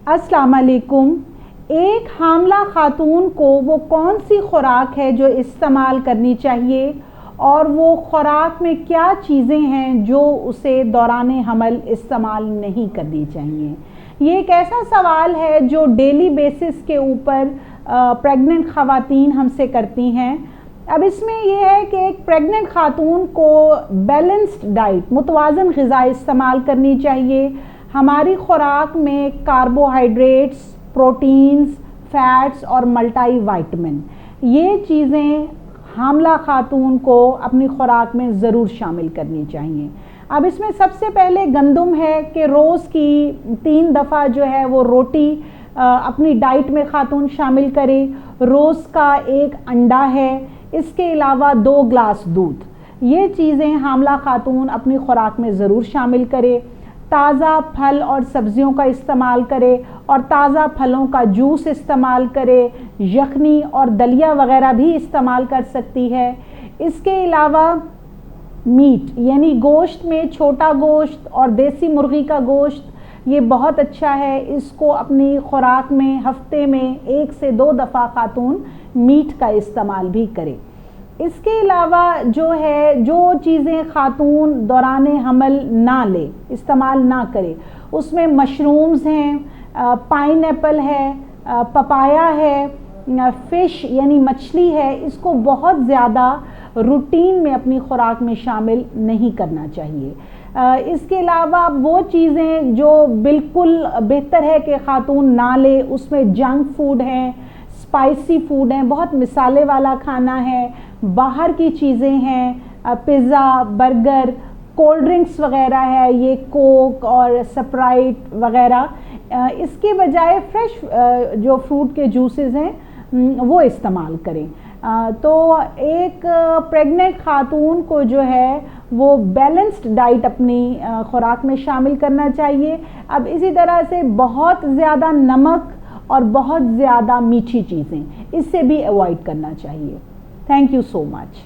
अस्सलाम वालेकुम। एक हामला खातून को वो कौन सी खुराक है जो इस्तेमाल करनी चाहिए और वो खुराक में क्या चीज़ें हैं जो उसे दौरान हमल इस्तेमाल नहीं करनी चाहिए। ये एक ऐसा सवाल है जो डेली बेसिस के ऊपर प्रेग्नेंट ख़वातीन हमसे करती हैं। अब इसमें यह है कि एक प्रेग्नेंट खातून को बैलेंस्ड डाइट, मुतवाज़न ग़िज़ा इस्तेमाल करनी चाहिए। हमारी खुराक में कार्बोहाइड्रेट्स, प्रोटीन्स, फैट्स और मल्टी विटामिन, ये चीज़ें हामला खातून को अपनी खुराक में ज़रूर शामिल करनी चाहिए। अब इसमें सबसे पहले गंदम है कि रोज़ की 3 दफ़ा जो है वो रोटी अपनी डाइट में खातून शामिल करे। रोज़ का 1 अंडा है, इसके अलावा 2 गिलास दूध। ये चीज़ें हामला खातून अपनी खुराक में ज़रूर शामिल करे। ताज़ा फल और सब्ज़ियों का इस्तेमाल करे और ताज़ा फलों का जूस इस्तेमाल करे। यखनी और दलिया वग़ैरह भी इस्तेमाल कर सकती है। इसके अलावा मीट यानी गोश्त में छोटा गोश्त और देसी मुर्गी का गोश्त, ये बहुत अच्छा है। इसको अपनी खुराक में हफ्ते में 1 से 2 दफ़ा खातून मीट का इस्तेमाल भी करे। इसके अलावा जो चीज़ें खातून दौरान हमल ना ले, इस्तेमाल ना करे, उसमें मशरूम्स हैं, पाइनएप्पल है, पपाया है, फ़िश यानी मछली है। इसको बहुत ज़्यादा रूटीन में अपनी खुराक में शामिल नहीं करना चाहिए। इसके अलावा वो चीज़ें जो बिल्कुल बेहतर है कि खातून ना ले, उसमें जंक फूड है, स्पाइसी फूड है, बहुत मिसाले वाला खाना है, बाहर की चीज़ें हैं, पिज़्ज़ा, बर्गर, कोल्ड ड्रिंक्स वग़ैरह है, ये कोक और स्प्राइट वग़ैरह। इसके बजाय फ्रेश जो फ्रूट के जूसेस हैं वो इस्तेमाल करें। तो एक प्रेग्नेंट खातून को जो है वो बैलेंस्ड डाइट अपनी खुराक में शामिल करना चाहिए। अब इसी तरह से बहुत ज़्यादा नमक और बहुत ज़्यादा मीठी चीज़ें, इससे भी अवॉइड करना चाहिए। Thank you so much.